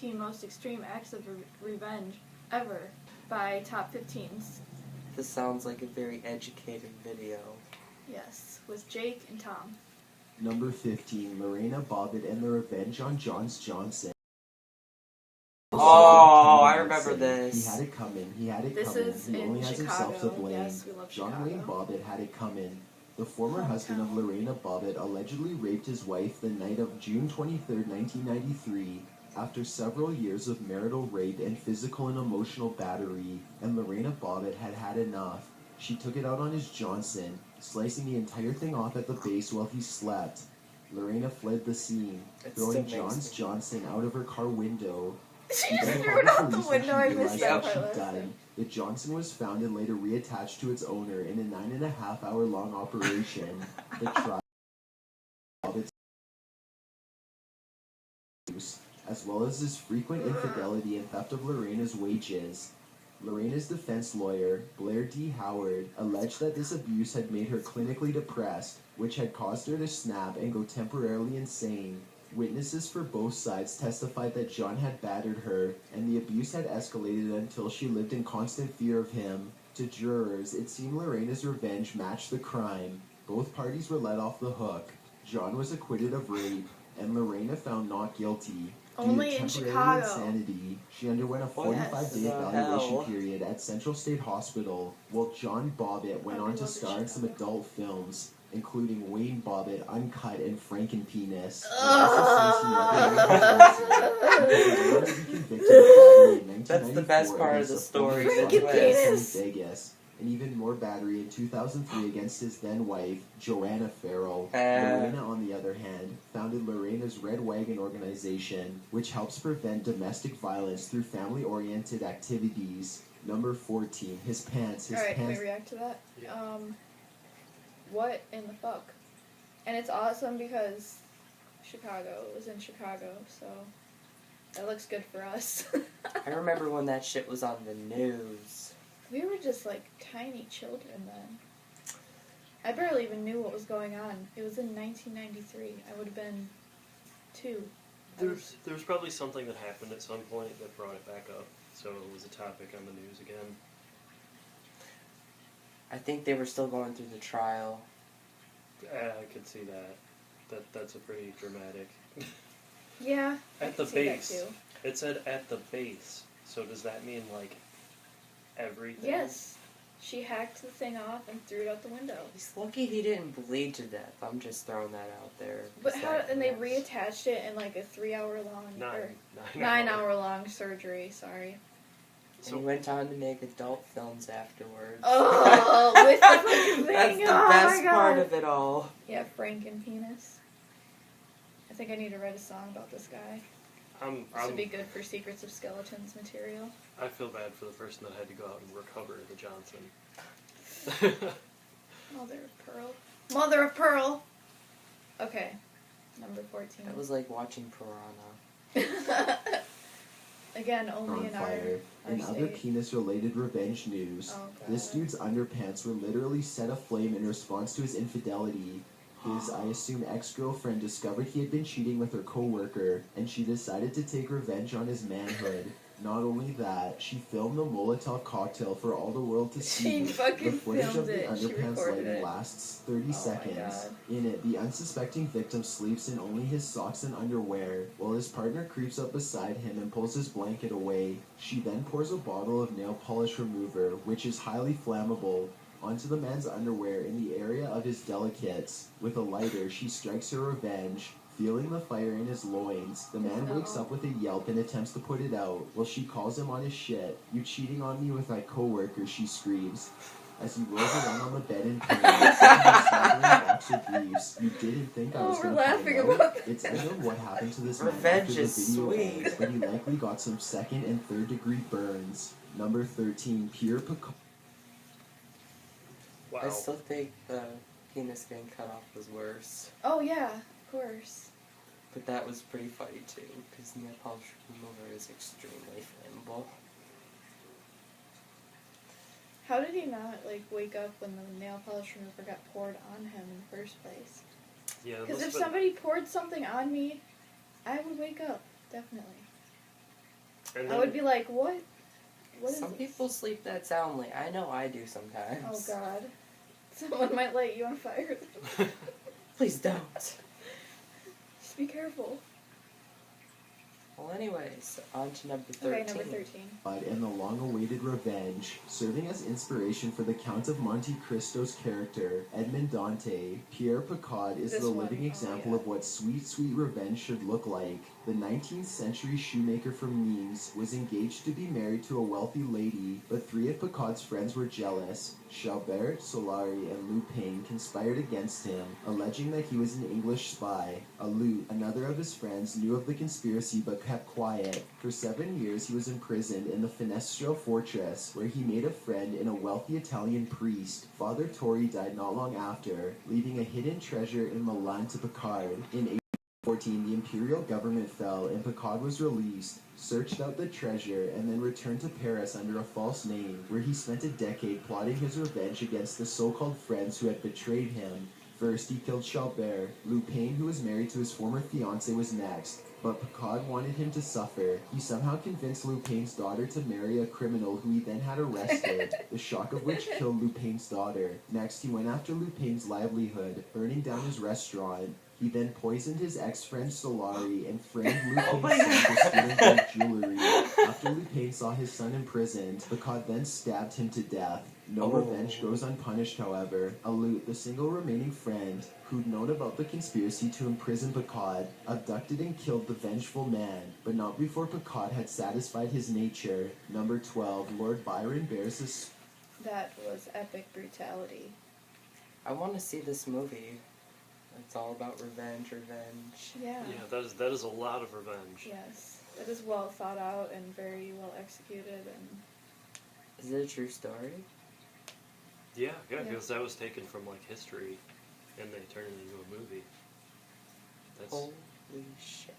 15 most extreme acts of revenge ever by Top 15s. This sounds like a very educated video. Yes, with Jake and Tom. Number 15, Lorena Bobbitt and the Revenge on Johnson. Oh, I remember this. He had it coming. He is he in only has Chicago. himself to blame. Yes, we love John Chicago. Wayne Bobbitt had it coming. The former husband of Lorena Bobbitt allegedly raped his wife the night of June 23, 1993, after several years of marital rape and physical and emotional battery, and Lorena Bobbitt had had enough. She took it out on his Johnson, slicing the entire thing off at the base while he slept. Lorena fled the scene, throwing Johnson out of her car window. She just threw it out the window. I missed that part last time. The Johnson was found and later reattached to its owner in a 9.5-hour-long operation. The trial of its as well as his frequent infidelity and theft of Lorena's wages. Lorena's defense lawyer, Blair D. Howard, alleged that this abuse had made her clinically depressed, which had caused her to snap and go temporarily insane. Witnesses for both sides testified that John had battered her, and the abuse had escalated until she lived in constant fear of him. To jurors, it seemed Lorena's revenge matched the crime. Both parties were let off the hook. John was acquitted of rape, and Lorena found not guilty. Only in Chicago. Insanity, she underwent a 45-day evaluation period at Central State Hospital, while John Bobbitt went on to star in some adult films, including Wayne Bobbitt, Uncut, and Frankenpenis. That's the best part of the story. Frankenpenis! Vegas, and even more battery in 2003 against his then-wife, Joanna Farrell. Lorena, on the other hand, founded Lorena's Red Wagon organization, which helps prevent domestic violence through family-oriented activities. Number 14, his pants. Alright, can we react to that? Yeah. What in the fuck? And it's awesome because Chicago was in Chicago, so that looks good for us. I remember when that shit was on the news. We were just like tiny children then. I barely even knew what was going on. It was in 1993. I would have been 2. There's probably something that happened at some point that brought it back up, so it was a topic on the news again. I think they were still going through the trial. I could see that. That's a pretty dramatic. Yeah. At the base. It said at the base. So does that mean like everything? Yes. She hacked the thing off and threw it out the window. He's lucky he didn't bleed to death. I'm just throwing that out there. But how? And they reattached it in like a 3-hour-long or 9-hour-long surgery. Sorry. And he went on to make adult films afterwards. Oh, with the fucking thing. That's the best part of it all. Yeah, Frankenpenis. I think I need to write a song about this guy. This would be good for Secrets of Skeletons material. I feel bad for the person that had to go out and recover the Johnson. Mother of Pearl. Mother of Pearl! Okay, number 14. That was like watching Piranha. Again, only in our In other penis-related revenge news, this dude's underpants were literally set aflame in response to his infidelity. His, I assume, ex-girlfriend discovered he had been cheating with her co-worker, and she decided to take revenge on his manhood. Not only that, she filmed the Molotov cocktail for all the world to see. She fucking the footage filmed of the it. underpants She recorded lighting it. lasts 30 seconds. In it, the unsuspecting victim sleeps in only his socks and underwear, while his partner creeps up beside him and pulls his blanket away. She then pours a bottle of nail polish remover, which is highly flammable, onto the man's underwear in the area of his delicates. With a lighter, she strikes her revenge. Feeling the fire in his loins, the man wakes up with a yelp and attempts to put it out, while she calls him on his shit. "You cheating on me with my coworker," she screams. As he rolls around on the bed in pain, boxer briefs. You didn't think I was going to laughing find out? about this. It's either what happened to this man Revenge after the is video sweet. ends, but he likely got some 2nd and 3rd degree burns. Number 13, Pierre Piccad. Wow. I still think the penis getting cut off was worse. Oh yeah, of course. But that was pretty funny too, because nail polish remover is extremely flammable. How did he not, like, wake up when the nail polish remover got poured on him in the first place? Yeah, Because if somebody poured something on me, I would wake up, definitely. And I then, would be like, what? What is Some this? people sleep that soundly. I know I do sometimes. Oh God. Someone might light you on fire. Please don't. Just be careful. Well, anyways, on to number 13. Okay, number 13. And the long-awaited revenge. Serving as inspiration for the Count of Monte Cristo's character, Edmond Dante, Pierre Piccad is This the one, living oh, example yeah. of what sweet, sweet revenge should look like. The 19th century shoemaker from Nimes was engaged to be married to a wealthy lady, but three of Piccad's friends were jealous. Chalbert, Solari, and Lupin conspired against him, alleging that he was an English spy. Alute, another of his friends, knew of the conspiracy but kept quiet. For 7 years he was imprisoned in the Finestro fortress, where he made a friend in a wealthy Italian priest. Father Torri died not long after, leaving a hidden treasure in Milan to Piccard. In 1814, the imperial government fell and Piccad was released, searched out the treasure, and then returned to Paris under a false name, where he spent a decade plotting his revenge against the so-called friends who had betrayed him. First, he killed Chalbert. Lupin, who was married to his former fiancée, was next, but Piccad wanted him to suffer. He somehow convinced Lupin's daughter to marry a criminal who he then had arrested, the shock of which killed Lupin's daughter. Next, he went after Lupin's livelihood, burning down his restaurant. He then poisoned his ex-friend Solari and framed Lupin's son for stealing gold jewelry. After Lupin saw his son imprisoned, Piccad then stabbed him to death. No revenge goes unpunished, however. Alute, the single remaining friend, who'd known about the conspiracy to imprison Piccad, abducted and killed the vengeful man, but not before Piccad had satisfied his nature. Number 12, Lord Byron bears his... That was epic brutality. I want to see this movie. It's all about revenge. Yeah. yeah, that is a lot of revenge. Yes. It is well thought out and very well executed, and Is it a true story? Yeah, Yeah. because that was taken from like history, and they turned it into a movie. That's Holy shit.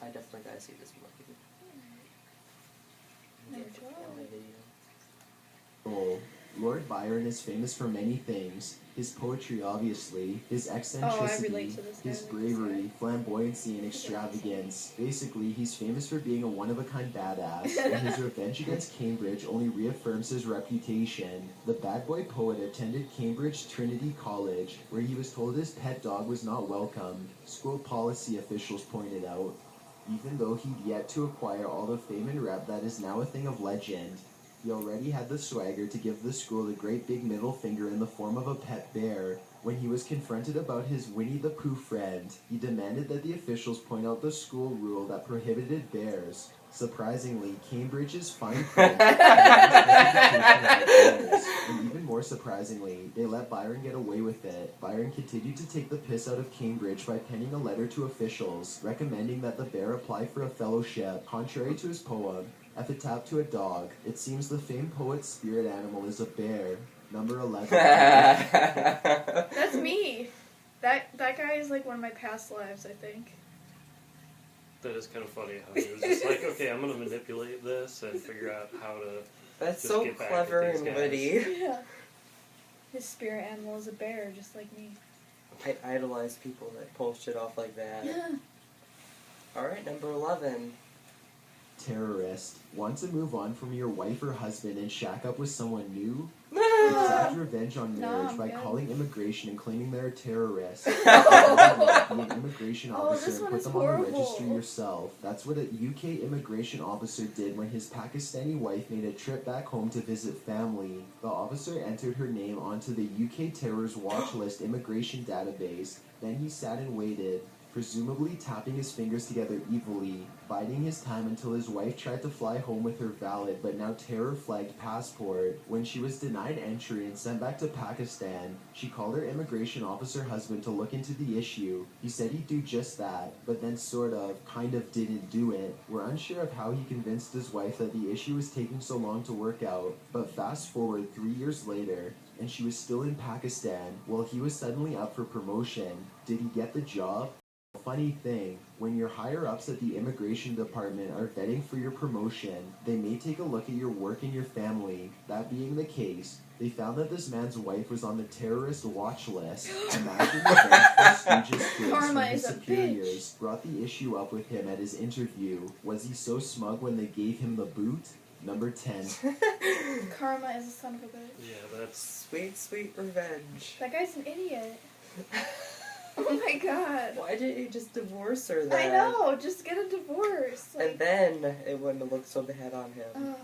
I definitely gotta see this movie. Number Get the 12. family video. Lord Byron is famous for many things. His poetry, obviously, his eccentricity, relate to this guy his with this bravery, guy. flamboyancy, and extravagance. Basically, he's famous for being a one-of-a-kind badass, and his revenge against Cambridge only reaffirms his reputation. The bad boy poet attended Cambridge Trinity College, where he was told his pet dog was not welcome. School policy officials pointed out. Even though he'd yet to acquire all the fame and rep that is now a thing of legend, he already had the swagger to give the school the great big middle finger in the form of a pet bear. When he was confronted about his Winnie the Pooh friend, he demanded that the officials point out the school rule that prohibited bears. Surprisingly, Cambridge's fine print and even more surprisingly, they let Byron get away with it. Byron continued to take the piss out of Cambridge by penning a letter to officials, recommending that the bear apply for a fellowship. Contrary to his poem, Epitaph to a Dog, it seems the famed poet's spirit animal is a bear. Number 11. that's me. That guy is like one of my past lives, I think. that is kind of funny how he was just like, okay, I'm gonna manipulate this and figure out how to. That's Just so get back clever at these and guys. witty. Yeah. His spirit animal is a bear, just like me. I idolize people that pull shit off like that. Alright, number 11. Terrorist. Want to move on from your wife or husband and shack up with someone new? Ah. Exact revenge on No, marriage I'm by good. calling immigration and claiming they're terrorists. Be Oh, an immigration this officer and one put is them on the register horrible. yourself. That's what a UK immigration officer did when his Pakistani wife made a trip back home to visit family. The officer entered her name onto the UK Terror's Watch List immigration database. Then he sat and waited, presumably tapping his fingers together evilly, biding his time until his wife tried to fly home with her valid but now terror-flagged passport. When she was denied entry and sent back to Pakistan, she called her immigration officer husband to look into the issue. He said he'd do just that, but then kind of didn't do it. We're unsure of how he convinced his wife that the issue was taking so long to work out, but fast forward 3 years later, and she was still in Pakistan, while he was suddenly up for promotion. Did he get the job? Funny thing, when your higher-ups at the immigration department are vetting for your promotion, they may take a look at your work and your family. That being the case, they found that this man's wife was on the terrorist watch list. Imagine the vengeful Stooges kids Karma when his is a superiors brought the issue up with him at his interview. Was he so smug when they gave him the boot? Number 10. Karma is a son of a bitch. Yeah, that's Sweet, sweet revenge. That guy's an idiot. Oh my god. Why didn't you just divorce her then? I know, just get a divorce. And then it wouldn't have looked so bad on him. Ugh,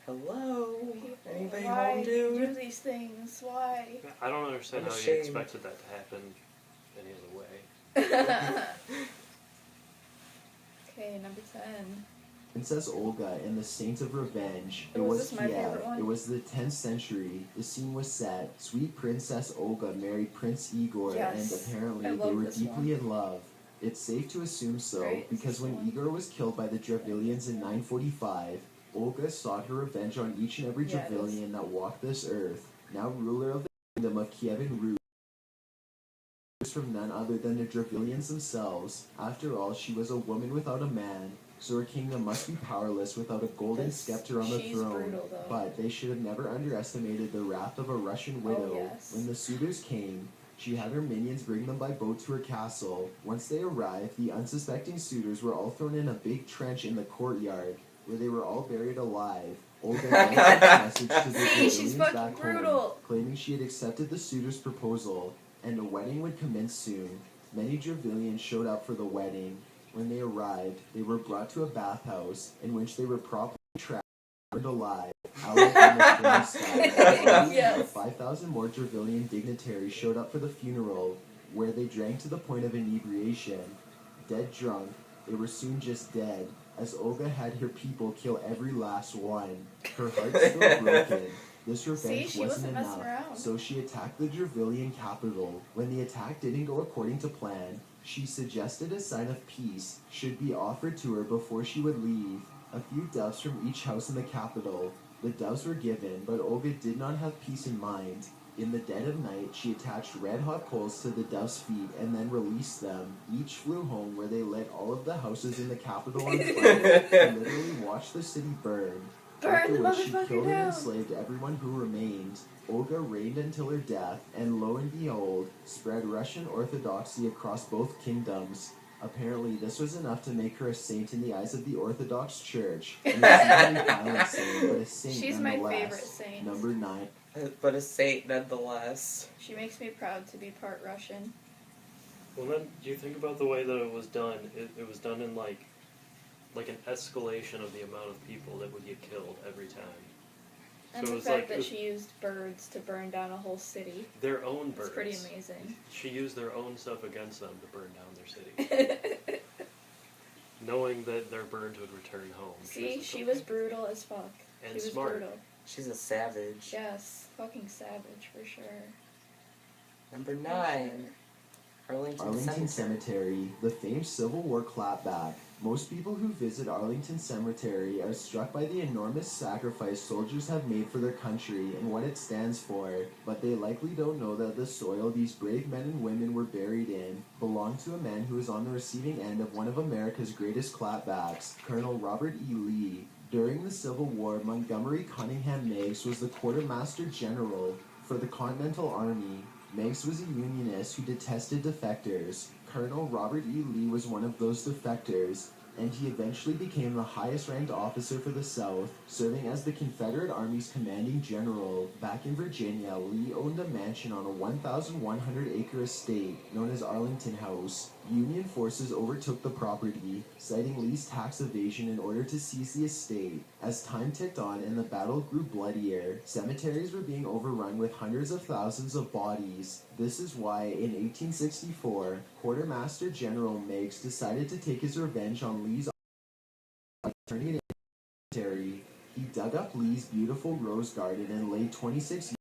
Hello? people, Anybody why home, do dude? these things? Why? I don't understand I'm how you ashamed. expected that to happen any other way. Okay, number 10. Princess Olga and the Saint of Revenge. Oh, was this my favorite one? It was the 10th century. The scene was set. Sweet Princess Olga married Prince Igor, Yes, and apparently I they love were this deeply in love. It's safe to assume so, Right, this because is when the one. Igor was killed by the Dravillians in 945, Olga sought her revenge on each and every Yeah, it is. Dravillian that walked this earth. Now ruler of the kingdom of Kiev and Rus, from none other than the Dravillians themselves. After all, she was a woman without a man, so her kingdom must be powerless without a golden This- scepter on the she's throne. brutal, though. But they should have never underestimated the wrath of a Russian widow. yes. When the suitors came, she had her minions bring them by boat to her castle. Once they arrived, the unsuspecting suitors were all thrown in a big trench in the courtyard, where they were all buried alive. Olga then sent a message to the See, she's Dravillians fucking back home, brutal. claiming she had accepted the suitors' proposal, and a wedding would commence soon. Many Dravillians showed up for the wedding. When they arrived, they were brought to a bathhouse, in which they were properly trapped and burned alive. Alabama style. Yes. 5,000 more Dravillian dignitaries showed up for the funeral, where they drank to the point of inebriation. Dead drunk, they were soon just dead, as Olga had her people kill every last one. Her heart still broken. This revenge she wasn't wasn't messing enough, around. so she attacked the Dravillian capital. When the attack didn't go according to plan, she suggested a sign of peace should be offered to her before she would leave. A few doves from each house in the capital. The doves were given, but Olga did not have peace in mind. In the dead of night, she attached red-hot coals to the doves' feet and then released them. Each flew home, where they lit all of the houses in the capital on fire and literally watched the city burn. Burn After the which she motherfucker killed and down. enslaved everyone who remained. Olga reigned until her death, and lo and behold, spread Russian Orthodoxy across both kingdoms. Apparently, this was enough to make her a saint in the eyes of the Orthodox Church. An exceedingly violent saint, but a saint She's my nonetheless. favorite saint. Number 9. But a saint nonetheless. She makes me proud to be part Russian. Well, then, do you think about the way that it was done? It was done in, like an escalation of the amount of people that would get killed every time. And So it the was fact like- that it was- she used birds to burn down a whole city. Their own birds. It's pretty amazing. She used their own stuff against them to burn down their city. Knowing that their birds would return home. See, just she okay. was brutal as fuck. And she was smart. brutal. She's a savage. Yes, fucking savage for sure. Number 9. Arlington Arlington Cemetery. Cemetery, the famed Civil War clapback. Most people who visit Arlington Cemetery are struck by the enormous sacrifice soldiers have made for their country and what it stands for, but they likely don't know that the soil these brave men and women were buried in belonged to a man who was on the receiving end of one of America's greatest clapbacks, Colonel Robert E. Lee. During the Civil War, Montgomery Cunningham Meigs was the quartermaster general for the Continental Army. Meigs was a Unionist who detested defectors. Colonel Robert E. Lee was one of those defectors, and he eventually became the highest-ranked officer for the South, serving as the Confederate Army's commanding general. Back in Virginia, Lee owned a mansion on a 1,100-acre estate known as Arlington House. Union forces overtook the property, citing Lee's tax evasion in order to seize the estate. As time ticked on and the battle grew bloodier, cemeteries were being overrun with hundreds of thousands of bodies. This is why, in 1864, Quartermaster General Meigs decided to take his revenge on Lee's by turning it into a cemetery. He dug up Lee's beautiful rose garden and laid 26 years.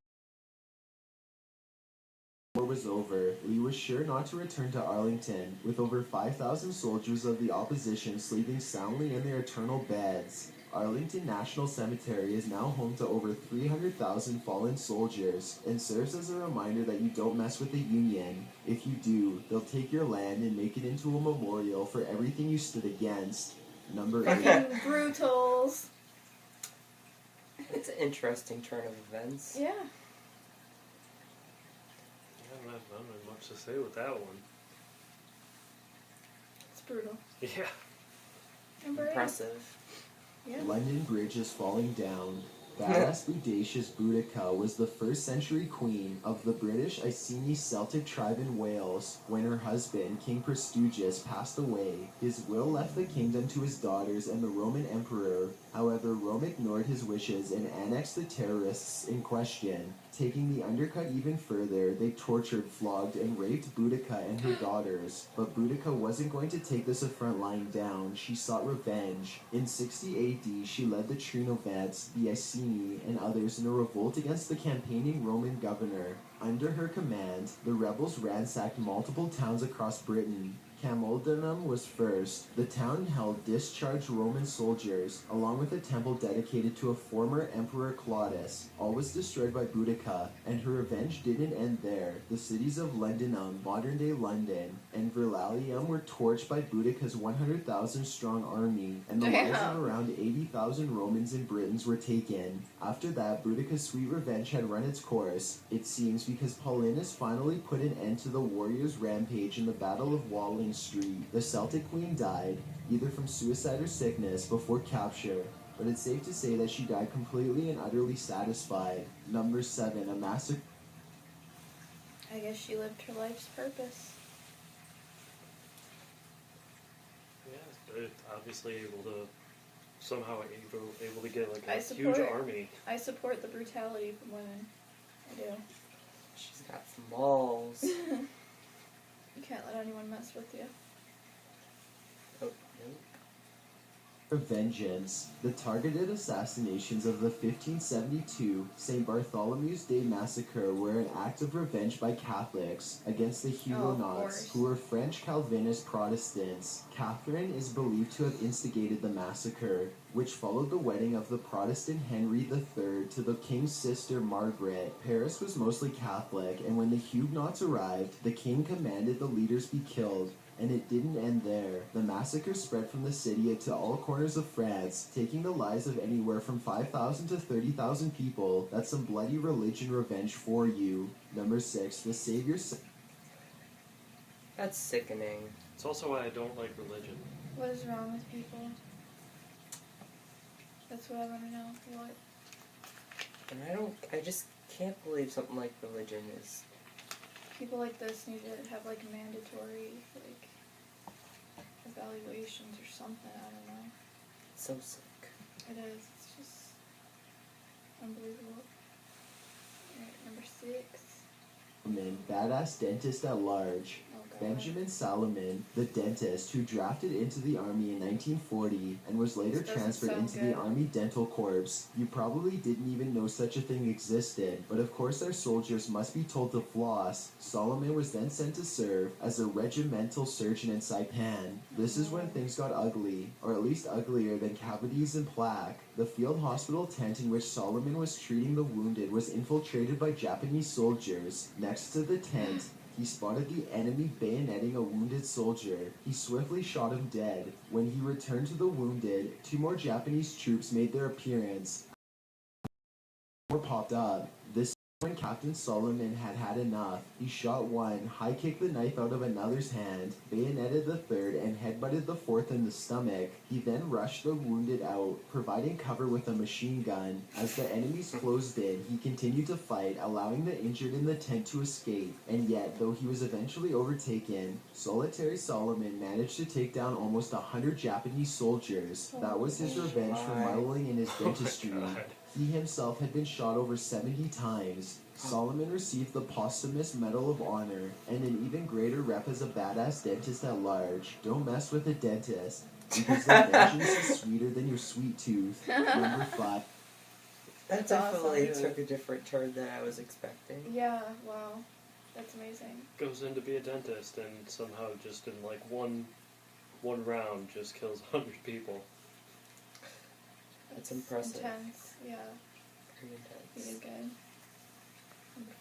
War was over, Lee was sure not to return to Arlington, with over 5,000 soldiers of the opposition sleeping soundly in their eternal beds. Arlington National Cemetery is now home to over 300,000 fallen soldiers and serves as a reminder that you don't mess with the Union. If you do, they'll take your land and make it into a memorial for everything you stood against. Number 8. Fucking brutals. It's an interesting turn of events. Yeah. I don't have much to say with that one. It's brutal. Yeah. Number 8. Impressive. Yeah. London Bridge is falling down. Badass Bodacious Boudica was the 1st century queen of the British Iceni Celtic tribe in Wales. When her husband, King Prestigious, passed away, his will left the kingdom to his daughters and the Roman emperor. However, Rome ignored his wishes and annexed the terrorists in question. Taking the undercut even further, they tortured, flogged, and raped Boudica and her daughters. But Boudica wasn't going to take this affront lying down. She sought revenge. In 60 AD, she led the Trinovants, the Iceni, and others in a revolt against the campaigning Roman governor. Under her command, the rebels ransacked multiple towns across Britain. Camulodunum was first. The town held discharged Roman soldiers, along with a temple dedicated to a former Emperor Claudius. All was destroyed by Boudica, and her revenge didn't end there. The cities of Londonum, modern-day London, and Verlalium were torched by Boudica's 100,000-strong army, and the lives of around 80,000 Romans and Britons were taken. After that, Boudica's sweet revenge had run its course, it seems, because Paulinus finally put an end to the warriors' rampage in the Battle of Walling Street. The Celtic Queen died, either from suicide or sickness, before capture, but it's safe to say that she died completely and utterly satisfied. Number 7, a massacre. I guess she lived her life's purpose. Yeah, but obviously able to somehow able to get like I a support huge it. army. I support the brutality from women. I do. She's got some balls. You can't let anyone mess with you. Oh, no. Vengeance. The targeted assassinations of the 1572 St. Bartholomew's Day massacre were an act of revenge by Catholics against the Huguenots, who were French Calvinist Protestants. Catherine is believed to have instigated the massacre, which followed the wedding of the Protestant Henry III to the king's sister Margaret. Paris was mostly Catholic, and when the Huguenots arrived, the king commanded the leaders be killed. And it didn't end there. The massacre spread from the city to all corners of France, taking the lives of anywhere from 5,000 to 30,000 people. That's some bloody religion revenge for you. Number 6, the Savior... That's sickening. It's also why I don't like religion. What is wrong with people? That's what I want to know. What? And I just can't believe something like religion is... People like this need to have like mandatory like evaluations or something. I don't know. so sick. It is. It's just unbelievable. Alright, number 6. Badass dentist at large. Oh god. Benjamin Salomon, the dentist who drafted into the Army in 1940 and was later This doesn't transferred sound into good. the Army Dental Corps. You probably didn't even know such a thing existed, but of course our soldiers must be told to floss. Salomon was then sent to serve as a regimental surgeon in Saipan. This is when things got ugly, or at least uglier than cavities and plaque. The field hospital tent in which Salomon was treating the wounded was infiltrated by Japanese soldiers. Next to the tent, he spotted the enemy bayoneting a wounded soldier. He swiftly shot him dead. When he returned to the wounded, 2 more Japanese troops made their appearance. More popped up. This when Captain Solomon had had enough. He shot one, high-kicked the knife out of another's hand, bayoneted the third, and headbutted the fourth in the stomach. He then rushed the wounded out, providing cover with a machine gun. As the enemies closed in, he continued to fight, allowing the injured in the tent to escape. And yet, though he was eventually overtaken, solitary Solomon managed to take down almost 100 Japanese soldiers. That was his revenge for muddling in his dentistry. Oh my God. He himself had been shot over 70 times. Solomon received the posthumous Medal of Honor, and an even greater rep as a badass dentist at large. Don't mess with a dentist, because the vengeance is sweeter than your sweet tooth. Number 5. That That's definitely awesome. took a different turn than I was expecting. Yeah, wow. That's amazing. Goes in to be a dentist and somehow just in like one round just kills 100 people. That's impressive. intense. Yeah, Pretty he intense. did good. Number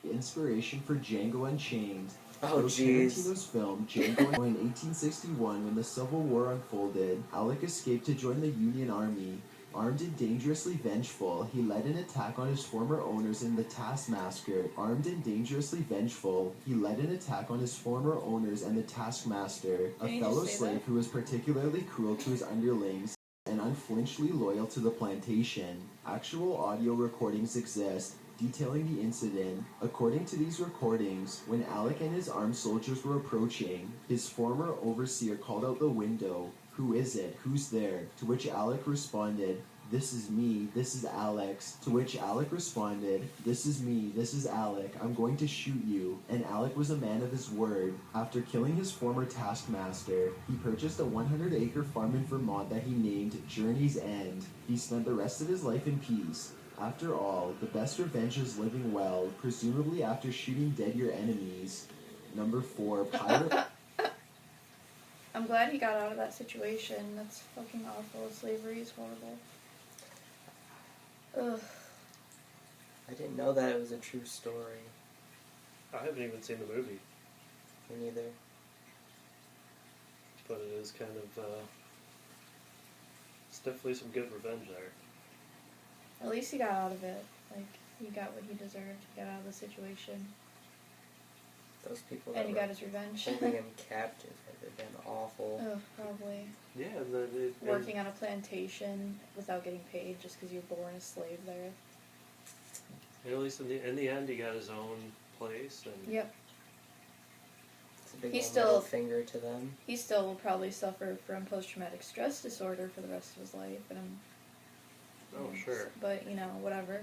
5. Inspiration for Django Unchained. Oh, Quentin jeez. Tarantino's film Django in 1861, when the Civil War unfolded, Alec escaped to join the Union Army. Armed and dangerously vengeful, he led an attack on his former owners in the Taskmaster. Armed and dangerously vengeful, he led an attack on his former owners and the Taskmaster, a Can you fellow just say slave that? who was particularly cruel to his underlings and unflinchingly loyal to the plantation. Actual audio recordings exist detailing the incident. According to these recordings, when Alec and his armed soldiers were approaching, his former overseer called out the window, "Who is it? Who's there?" To which Alec responded, "This is me, this is Alex." To which Alec responded, "This is me, this is Alec, I'm going to shoot you." And Alec was a man of his word. After killing his former taskmaster, he purchased a 100-acre farm in Vermont that he named Journey's End. He spent the rest of his life in peace. After all, the best revenge is living well, presumably after shooting dead your enemies. Number 4, Pirate... I'm glad he got out of that situation. That's fucking awful. Slavery is horrible. Ugh. I didn't know that it was a true story. I haven't even seen the movie, Me neither. but it is kind of, it's definitely some good revenge there. At least he got out of it. Like, he got what he deserved. He got out of the situation. Those people that And he were got his revenge. holding him captive had been awful. Ugh, probably. Yeah, and then it, Working on a plantation without getting paid just because you're born a slave there. and at least in the end, he got his own place, and Yep. It's a big He's old middle still- finger to them. He still will probably suffer from post-traumatic stress disorder for the rest of his life. And sure. But, you know, whatever.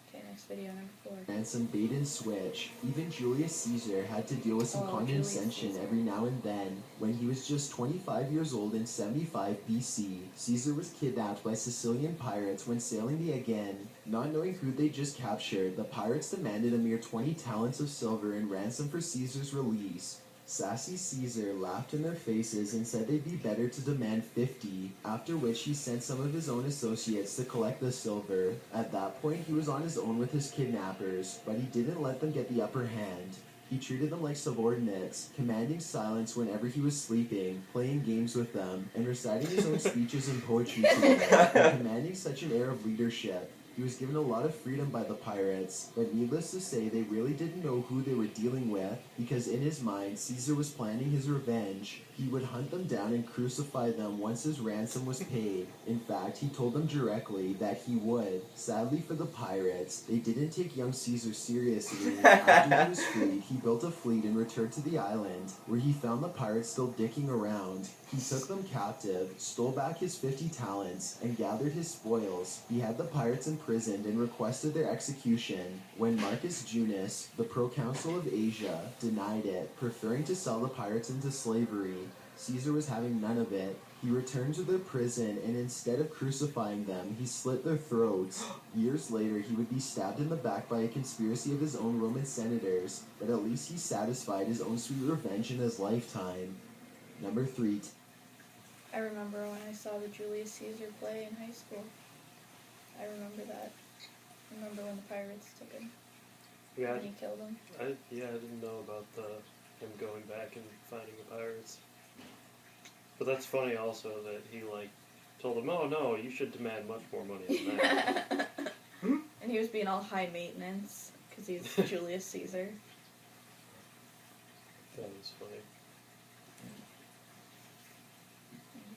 Okay, next video, number 4. ransom bait and switch. Even Julius Caesar had to deal with some Oh, condescension Julius Caesar. every now and then. When he was just 25 years old in 75 BC, Caesar was kidnapped by Sicilian pirates when sailing the Aegean. Not knowing who they just captured, the pirates demanded a mere 20 talents of silver in ransom for Caesar's release. Sassy Caesar laughed in their faces and said they'd be better to demand 50, after which he sent some of his own associates to collect the silver. At that point, he was on his own with his kidnappers, but he didn't let them get the upper hand. He treated them like subordinates, commanding silence whenever he was sleeping, playing games with them, and reciting his own speeches and poetry to them, and commanding such an air of leadership. He was given a lot of freedom by the pirates, but needless to say, they really didn't know who they were dealing with, because in his mind, Caesar was planning his revenge. He would hunt them down and crucify them once his ransom was paid. In fact, he told them directly that he would. Sadly for the pirates, they didn't take young Caesar seriously. After he was freed, he built a fleet and returned to the island, where he found the pirates still dicking around. He took them captive, stole back his 50 talents, and gathered his spoils. He had the pirates imprisoned and requested their execution. When Marcus Junius, the proconsul of Asia, denied it, preferring to sell the pirates into slavery, Caesar was having none of it. He returned to their prison, and instead of crucifying them, he slit their throats. Years later, he would be stabbed in the back by a conspiracy of his own Roman senators, but at least he satisfied his own sweet revenge in his lifetime. Number 3. I remember when I saw the Julius Caesar play in high school. I remember that. I remember when the pirates took him. yeah, When he killed him. I didn't know about him going back and finding the pirates. But that's funny also that he told them, "Oh no, you should demand much more money than that." And he was being all high maintenance because he's Julius Caesar. That was funny.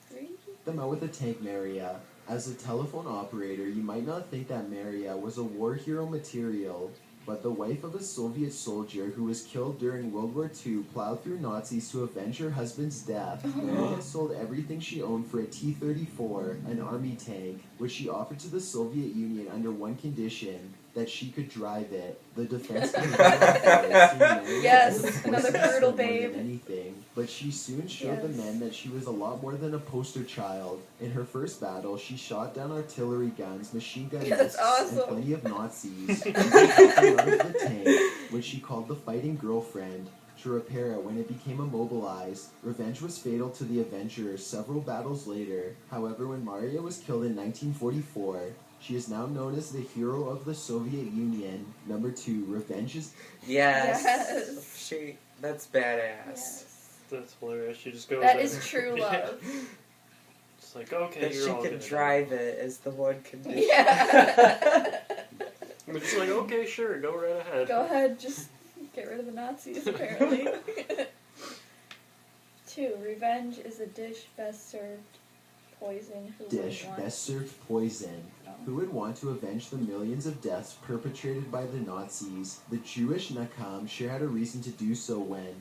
3? Them out with a tank Maria. As a telephone operator, you might not think that Maria was a war hero material, but the wife of a Soviet soldier who was killed during World War II plowed through Nazis to avenge her husband's death. Maria sold everything she owned for a T-34, an army tank, which she offered to the Soviet Union under one condition, that she could drive it. The defense committee Yes, another brutal babe. Anything, but she soon showed the Yes. men that she was a lot more than a poster child. In her first battle, she shot down artillery guns, machine gun That's nests, awesome. and plenty of Nazis. She was helping out of the tank, which she called the fighting girlfriend. to repair it when it became immobilized. Revenge was fatal to the Avengers several battles later. However, when Maria was killed in 1944, she is now known as the hero of the Soviet Union. Number 2, revenge is... Yes. Yes. That's badass. Yes. That's hilarious. She just goes That in. is true love. It's like, okay, That you're she all could gonna drive die. it is the one condition. Yeah. But it's like, okay, sure, go right ahead. Go ahead, just get rid of the Nazis, apparently. 2, revenge is a dish best served poison. Who would Dish, want? best served poison. Oh. Who would want to avenge the millions of deaths perpetrated by the Nazis? The Jewish Nakam sure had a reason to do so when,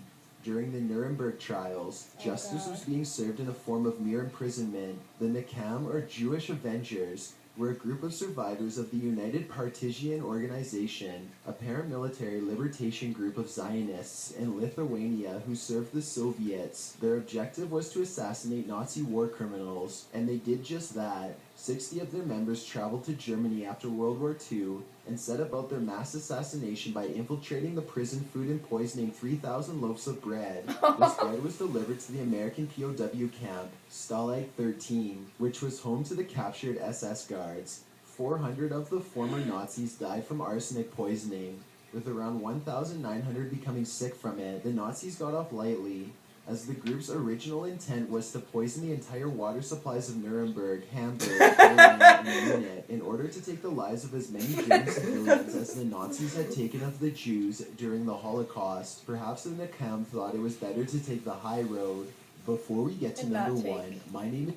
during the Nuremberg trials, Oh, justice God. was being served in a form of mere imprisonment. The Nakam, or Jewish Avengers, were a group of survivors of the United Partisan Organization, a paramilitary liberation group of Zionists in Lithuania who served the Soviets. Their objective was to assassinate Nazi war criminals, and they did just that. 60 of their members traveled to Germany after World War II and set about their mass assassination by infiltrating the prison food and poisoning 3,000 loaves of bread. This bread was delivered to the American POW camp, Stalag 13, which was home to the captured SS guards. 400 of the former Nazis died from arsenic poisoning. With around 1,900 becoming sick from it, the Nazis got off lightly, as the group's original intent was to poison the entire water supplies of Nuremberg, Hamburg, Berlin, and Munich in order to take the lives of as many German civilians as the Nazis had taken of the Jews during the Holocaust. Perhaps the Nakam thought it was better to take the high road. Before we get to And not number take- 1, my name is...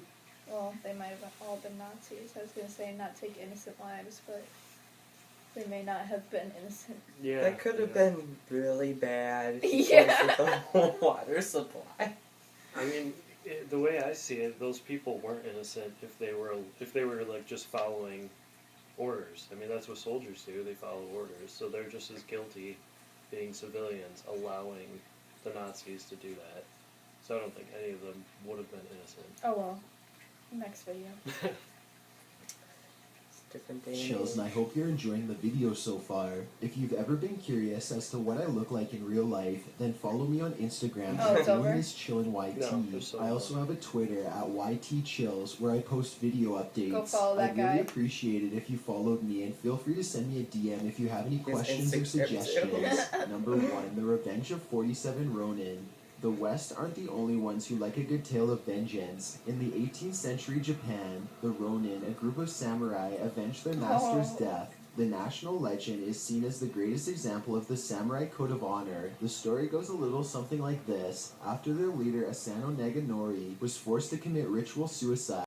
Well, they might have all been Nazis. I was going to say not take innocent lives, but they may not have been innocent. Yeah. That could have been really bad. If you Yeah. poisoned the whole water supply. I mean, the way I see it, those people weren't innocent if they were like just following orders. I mean, that's what soldiers do. They follow orders, so they're just as guilty being civilians, allowing the Nazis to do that. So I don't think any of them would have been innocent. Oh well. Next video. Different day. Chills, and I hope you're enjoying the video so far. If you've ever been curious as to what I look like in real life, then follow me on Instagram Oh, it's at over? YT. No, there's so I also have a Twitter at YTChills where I post video updates. Go follow that I'd guy. really appreciate it if you followed me, and feel free to send me a DM if you have any questions or Instagram too. suggestions. Number 1, The Revenge of 47 Ronin. The West aren't the only ones who like a good tale of vengeance. In the 18th century Japan, the Ronin, a group of samurai, avenged their master's Oh. death. The national legend is seen as the greatest example of the samurai code of honor. The story goes a little something like this. After their leader Asano Naganori was forced to commit ritual suicide,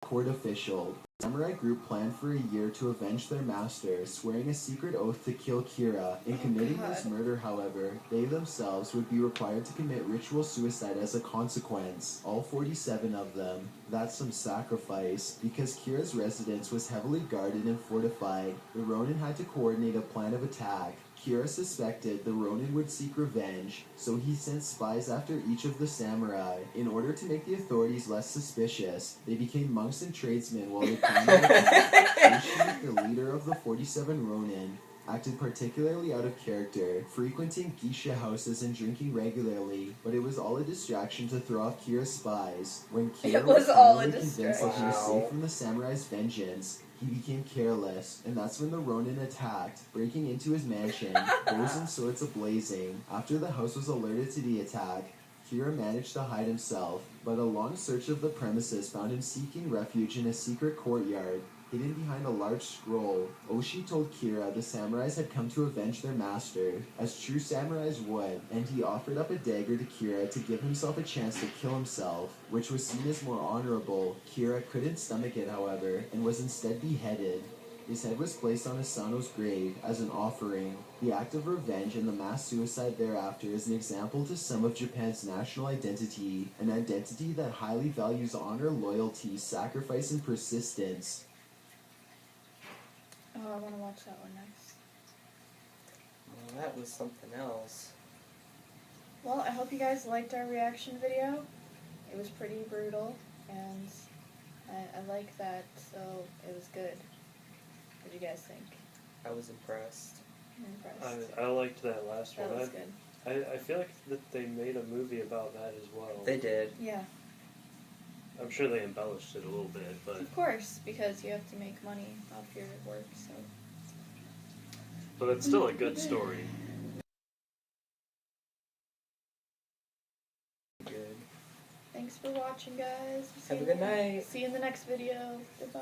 court official, the samurai group planned for a year to avenge their master, swearing a secret oath to kill Kira. In committing this God. murder, however, they themselves would be required to commit ritual suicide as a consequence. All 47 of them. That's some sacrifice. Because Kira's residence was heavily guarded and fortified, the Ronin had to coordinate a plan of attack. Kira suspected the Ronin would seek revenge, so he sent spies after each of the samurai. In order to make the authorities less suspicious, they became monks and tradesmen while they planned the attack. Ushi, the leader of the 47 Ronin, acted particularly out of character, frequenting geisha houses and drinking regularly, but it was all a distraction to throw off Kira's spies. When Kira It was all a finally convinced that he was distraction. safe from the samurai's vengeance, he became careless, and that's when the Ronin attacked, breaking into his mansion, bows and swords ablazing. After the house was alerted to the attack, Kira managed to hide himself, but a long search of the premises found him seeking refuge in a secret courtyard. Hidden behind a large scroll, Oshi told Kira the samurais had come to avenge their master, as true samurais would, and he offered up a dagger to Kira to give himself a chance to kill himself, which was seen as more honorable. Kira couldn't stomach it, however, and was instead beheaded. His head was placed on Asano's grave as an offering. The act of revenge and the mass suicide thereafter is an example to some of Japan's national identity, an identity that highly values honor, loyalty, sacrifice, and persistence. Oh, I want to watch that one next. Well, that was something else. Well, I hope you guys liked our reaction video. It was pretty brutal, and I like that, so it was good. What do you guys think? I was impressed. I'm impressed. I liked that last That one. was good. I feel like that they made a movie about that as well. They did. Yeah, I'm sure they embellished it a little bit, but of course, because you have to make money off your work, so. it's still a good story. Good. Thanks for watching, guys. Have a good night. See you in the next video. Goodbye.